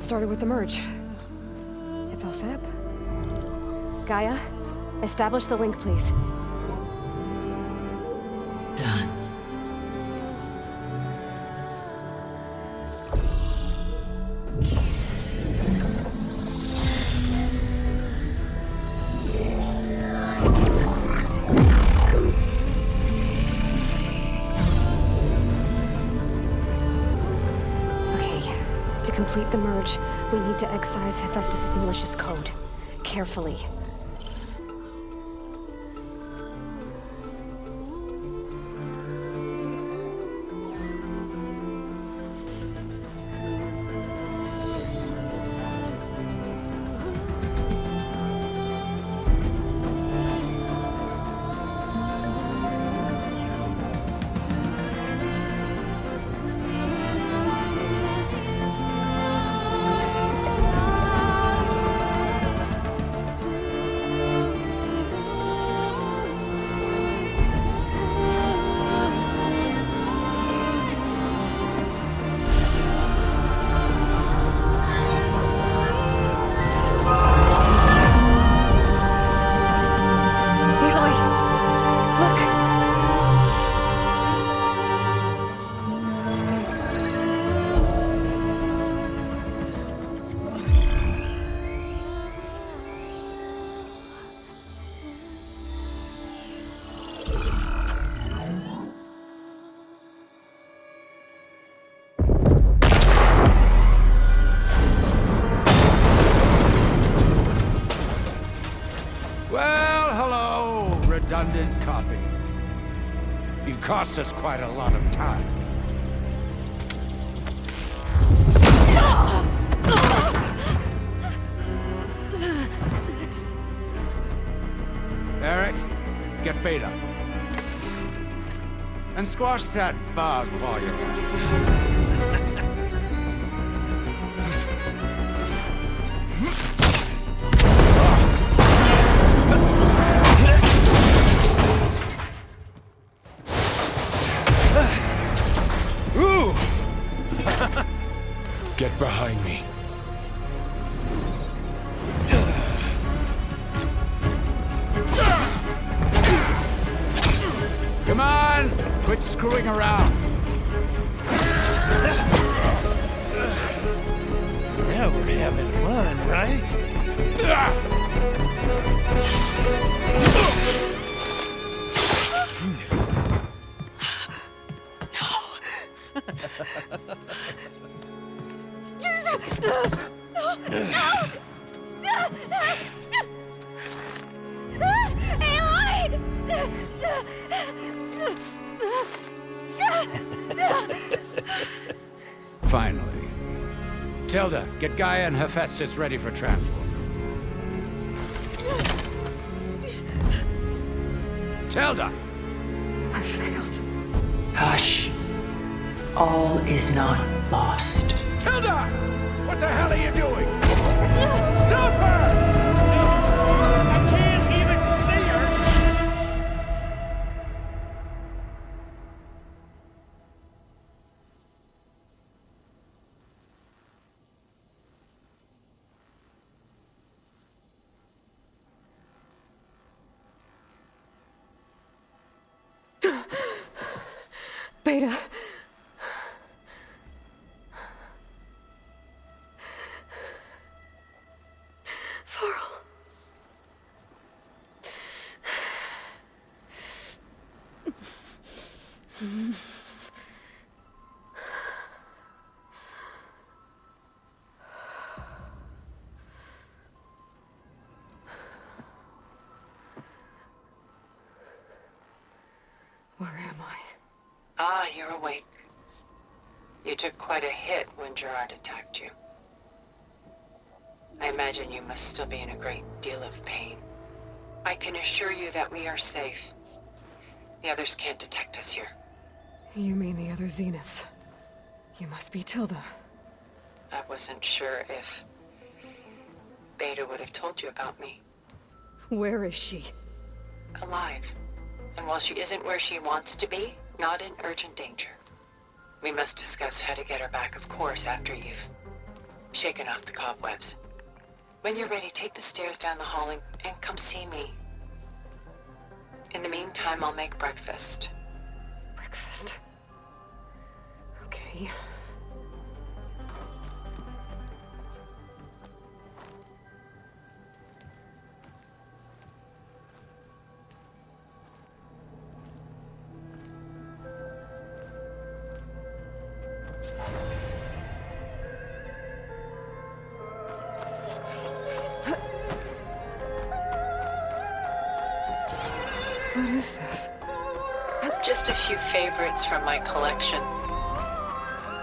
get started with the merge. It's all set up. Gaia, establish the link, please. Done. To complete the merge, we need to excise Hephaestus' malicious code. Carefully. Redundant copy. You cost us quite a lot of time. Eric, get Beta. And squash that bug while you're at it. Get behind me. Come on! Quit screwing around. Now we're having fun, right? Aloy! Finally. Tilda, get Gaia and Hephaestus ready for transport. Tilda! I failed. Hush. All is not lost. Tilda! What the hell are you doing? Stop her! I can't even see her! Beta. Where am I? Ah, you're awake. You took quite a hit when Gerard attacked you. I imagine you must still be in a great deal of pain. I can assure you that we are safe. The others can't detect us here. You mean the other Zeniths? You must be Tilda. I wasn't sure if Beta would have told you about me. Where is she? Alive. And while she isn't where she wants to be, not in urgent danger. We must discuss how to get her back, of course, after you've shaking off the cobwebs. When you're ready, take the stairs down the hall and come see me. In the meantime, I'll make breakfast. Breakfast. Okay. What is this? Just a few favorites from my collection.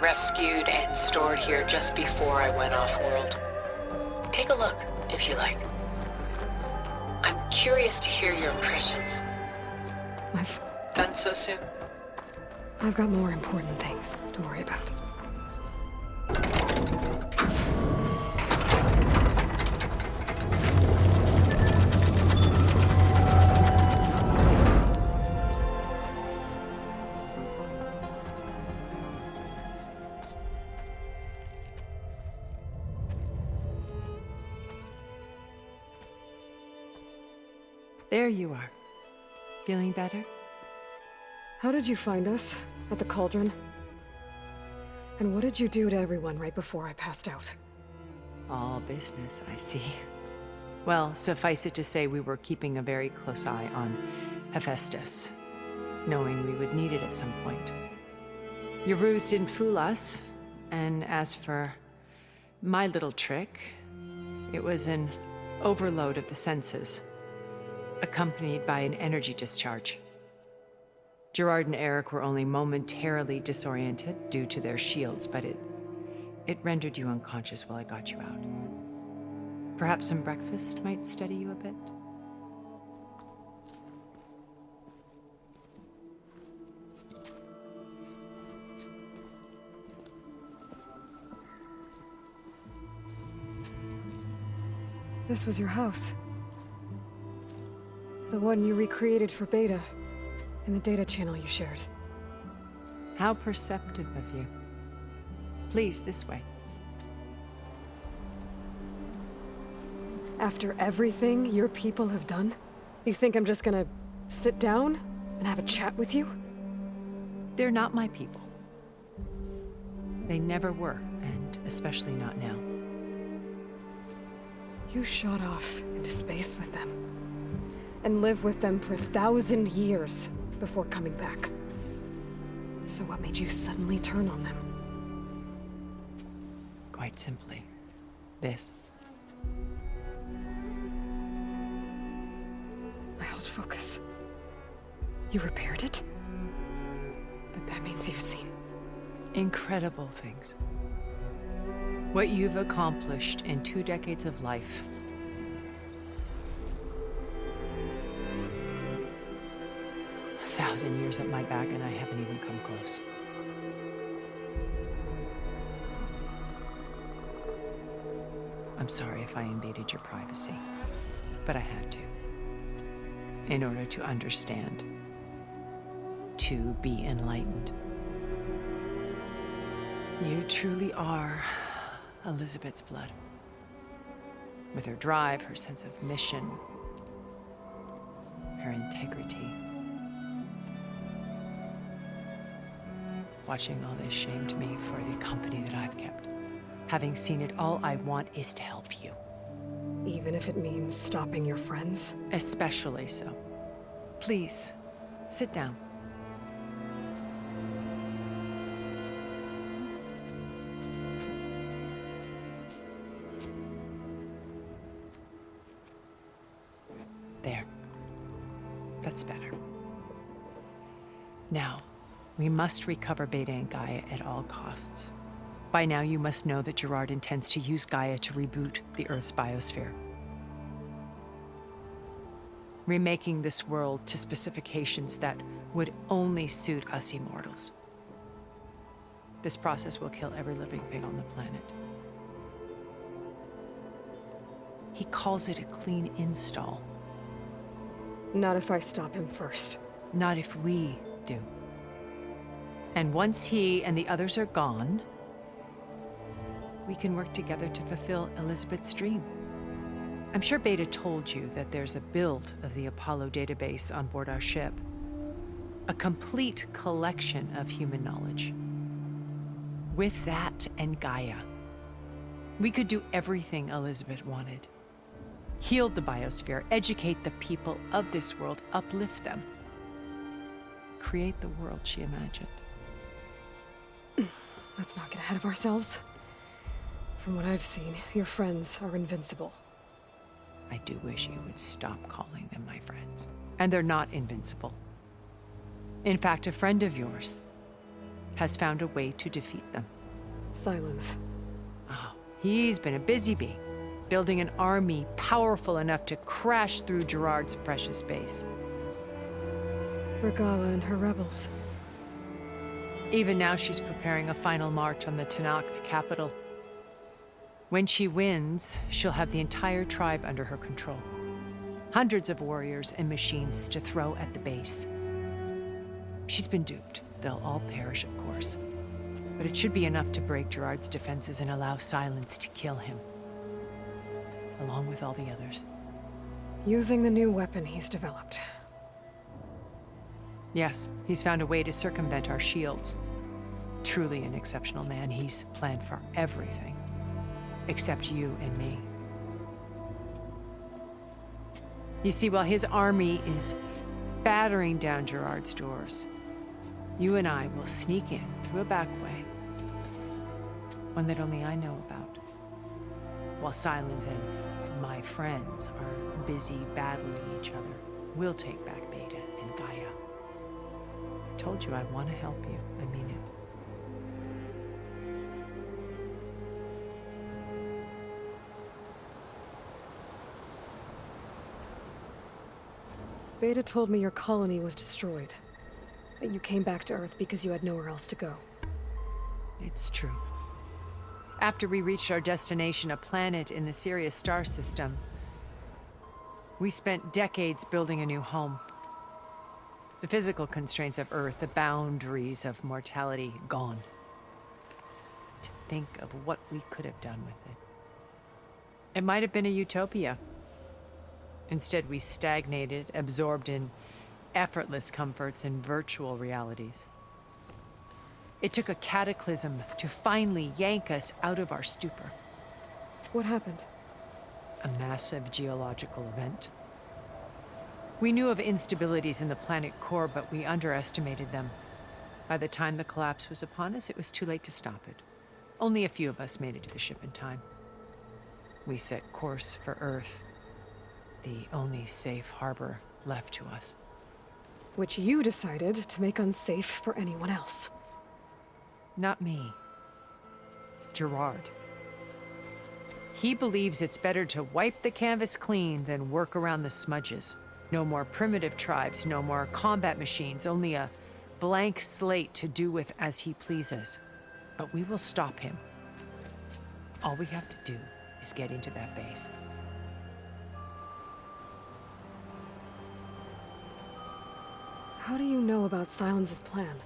Rescued and stored here just before I went off-world. Take a look, if you like. I'm curious to hear your impressions. I've Done so soon? got more important things to worry about. There you are. Feeling better? How did you find us? At the cauldron? And what did you do to everyone right before I passed out? All business, I see. Well, suffice it to say we were keeping a very close eye on Hephaestus, knowing we would need it at some point. Your ruse didn't fool us, and as for my little trick, it was an overload of the senses, accompanied by an energy discharge. Gerard and Eric were only momentarily disoriented due to their shields, but it rendered you unconscious while I got you out. Perhaps some breakfast might steady you a bit? This was your house. The one you recreated for Beta, in the data channel you shared. How perceptive of you. Please, this way. After everything your people have done, you think I'm just gonna sit down and have a chat with you? They're not my people. They never were, and especially not now. You shot off into space with them, and lived with them for 1,000 years before coming back. So what made you suddenly turn on them? Quite simply, this. My old focus. You repaired it? But that means you've seen. Incredible things. What you've accomplished in 2 decades of life. A 1,000 years at my back and I haven't even come close. I'm sorry if I invaded your privacy, but I had to. In order to understand. To be enlightened. You truly are Elizabeth's blood. With her drive, her sense of mission, her integrity. Watching all this shamed me for the company that I've kept. Having seen it, all I want is to help you. Even if it means stopping your friends? Especially so. Please, sit down. There. That's better. Now, we must recover Beta and Gaia at all costs. By now, you must know that Gerard intends to use Gaia to reboot the Earth's biosphere. Remaking this world to specifications that would only suit us immortals. This process will kill every living thing on the planet. He calls it a clean install. Not if I stop him first. Not if we do. And once he and the others are gone, we can work together to fulfill Elizabeth's dream. I'm sure Beta told you that there's a build of the Apollo database on board our ship. A complete collection of human knowledge. With that and Gaia, we could do everything Elizabeth wanted. Heal the biosphere, educate the people of this world, uplift them. Create the world she imagined. Let's not get ahead of ourselves. From what I've seen, your friends are invincible. I do wish you would stop calling them my friends. And they're not invincible. In fact, a friend of yours has found a way to defeat them. Silence. Oh, he's been a busy bee, building an army powerful enough to crash through Gerard's precious base. Guerrilla and her rebels. Even now, she's preparing a final march on the Tenakth capital. When she wins, she'll have the entire tribe under her control. Hundreds of warriors and machines to throw at the base. She's been duped. They'll all perish, of course. But it should be enough to break Gerard's defenses and allow Silence to kill him. Along with all the others. Using the new weapon he's developed. Yes, he's found a way to circumvent our shields. Truly an exceptional man. He's planned for everything. Except you and me. You see, while his army is battering down Gerard's doors, you and I will sneak in through a back way. One that only I know about. While Silence and my friends are busy battling each other, we'll take back Beta and Gaia. I told you I want to help you. I mean it. Beta told me your colony was destroyed. That you came back to Earth because you had nowhere else to go. It's true. After we reached our destination, a planet in the Sirius star system, we spent decades building a new home. The physical constraints of Earth, the boundaries of mortality, gone. To think of what we could have done with it. It might have been a utopia. Instead, we stagnated, absorbed in effortless comforts and virtual realities. It took a cataclysm to finally yank us out of our stupor. What happened? A massive geological event. We knew of instabilities in the planet core, but we underestimated them. By the time the collapse was upon us, it was too late to stop it. Only a few of us made it to the ship in time. We set course for Earth, the only safe harbor left to us. Which you decided to make unsafe for anyone else. Not me. Gerard. He believes it's better to wipe the canvas clean than work around the smudges. No more primitive tribes, no more combat machines, only a blank slate to do with as he pleases. But we will stop him. All we have to do is get into that base. How do you know about Silence's plan?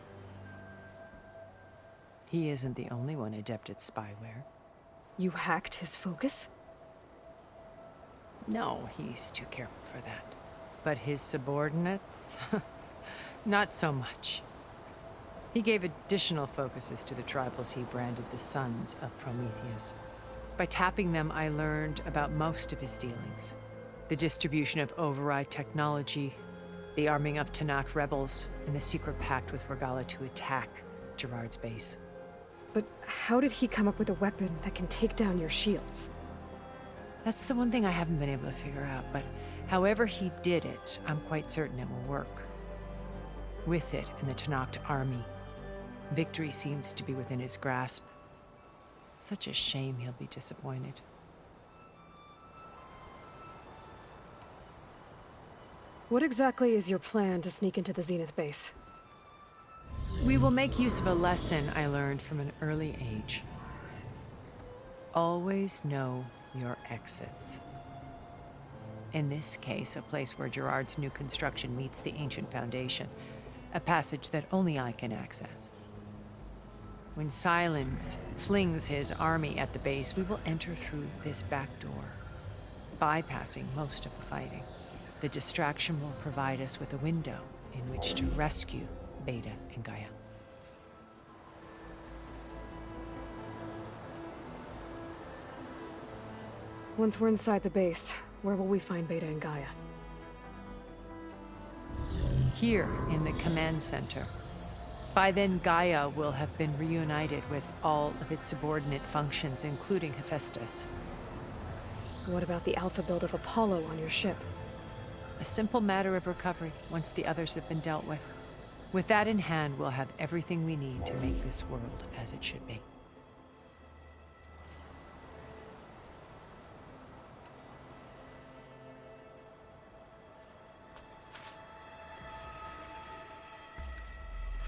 He isn't the only one adept at spyware. You hacked his focus? No, he's too careful for that. But his subordinates? Not so much. He gave additional focuses to the tribals he branded the Sons of Prometheus. By tapping them, I learned about most of his dealings. The distribution of override technology, the arming of Tenakth rebels, and the secret pact with Guerrilla to attack Gerard's base. But how did he come up with a weapon that can take down your shields? That's the one thing I haven't been able to figure out, but however he did it, I'm quite certain it will work. With it and the Tenakth army, victory seems to be within his grasp. Such a shame he'll be disappointed. What exactly is your plan to sneak into the Zenith base? We will make use of a lesson I learned from an early age. Always know your exits. In this case, a place where Gerard's new construction meets the ancient foundation, a passage that only I can access. When Silence flings his army at the base, we will enter through this back door, bypassing most of the fighting. The distraction will provide us with a window in which to rescue Beta and Gaia. Once we're inside the base, where will we find Beta and Gaia? Here in the command center. By then, Gaia will have been reunited with all of its subordinate functions, including Hephaestus. What about the alpha build of Apollo on your ship? A simple matter of recovery once the others have been dealt with. With that in hand, we'll have everything we need to make this world as it should be.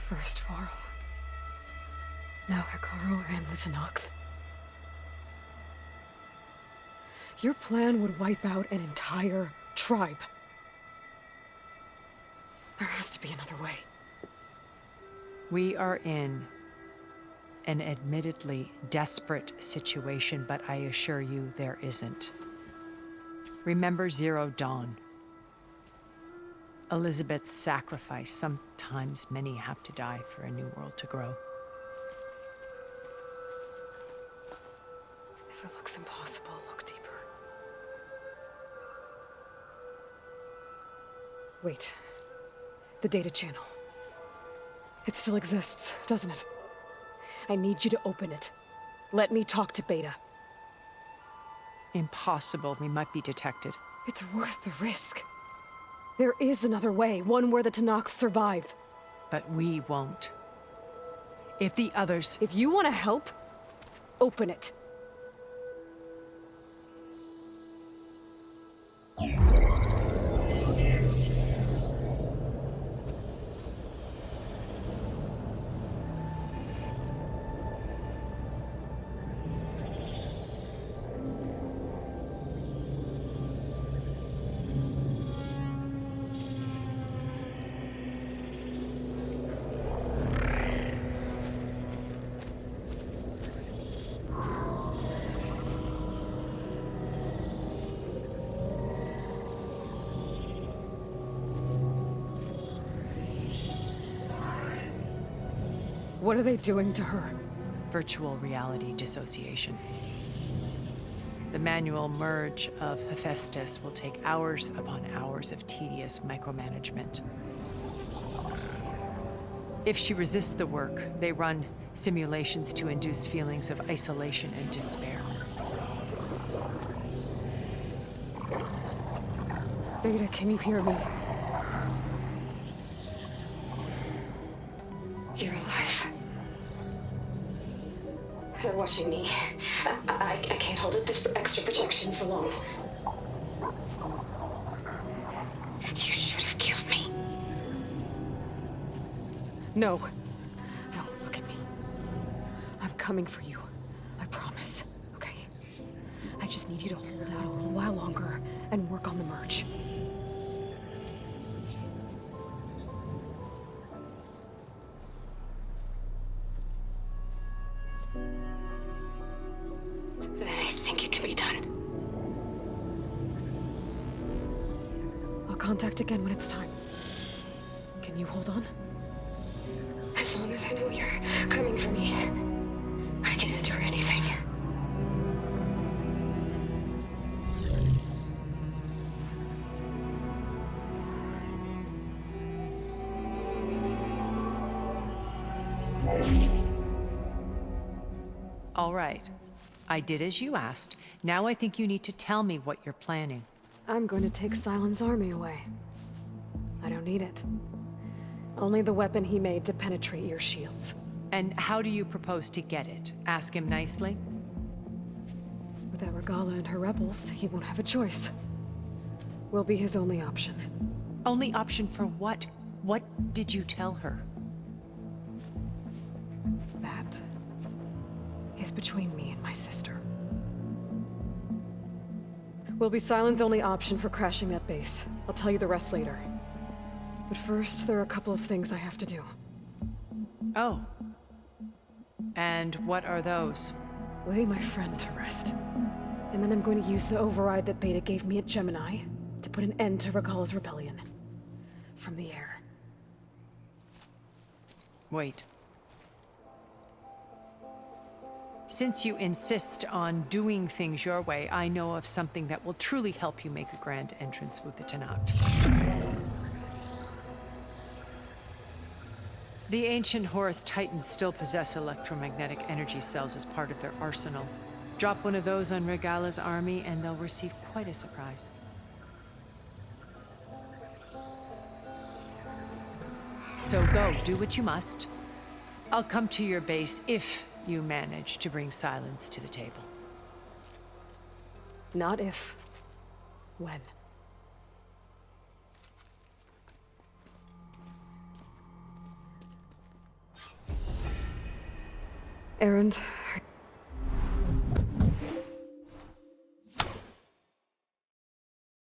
First Varl. Now Hikaru and the Tenakth. Your plan would wipe out an entire tribe. There has to be another way. We are in an admittedly desperate situation, but I assure you there isn't. Remember Zero Dawn. Elizabeth's sacrifice. Sometimes many have to die for a new world to grow. If it looks impossible, look deeper. Wait. The data channel. It still exists, doesn't it? I need you to open it. Let me talk to Beta. Impossible. We might be detected. It's worth the risk. There is another way, one where the Tenakth survive. But we won't. If the others... If you want to help, open it. What are they doing to her? Virtual reality dissociation. The manual merge of Hephaestus will take hours upon hours of tedious micromanagement. If she resists the work, they run simulations to induce feelings of isolation and despair. Beta, can you hear me? You're alive. They're watching me. I can't hold up this extra protection for long. You should have killed me. No. No, look at me. I'm coming for you. I promise. Okay? I just need you to hold out a little while longer and work on the merge. Then I think it can be done. I'll contact again when it's time. Can you hold on? As long as I know you're coming for me, I can endure anything. All right. I did as you asked. Now I think you need to tell me what you're planning. I'm going to take Silent's army away. I don't need it. Only the weapon he made to penetrate your shields. And how do you propose to get it? Ask him nicely? Without Guerrilla and her rebels, he won't have a choice. We'll be his only option. Only option for what? What did you tell her? That is between me and my sister. Will be Silent's only option for crashing that base. I'll tell you the rest later. But first, there are a couple of things I have to do. Oh. And what are those? Lay my friend to rest. And then I'm going to use the override that Beta gave me at Gemini to put an end to Regalla's rebellion. From the air. Wait. Since you insist on doing things your way, I know of something that will truly help you make a grand entrance with the Tenakth. The ancient Horus Titans still possess electromagnetic energy cells as part of their arsenal. Drop one of those on Regalla's army and they'll receive quite a surprise. So go, do what you must. I'll come to your base if you manage to bring silence to the table. Not if. When. Erend,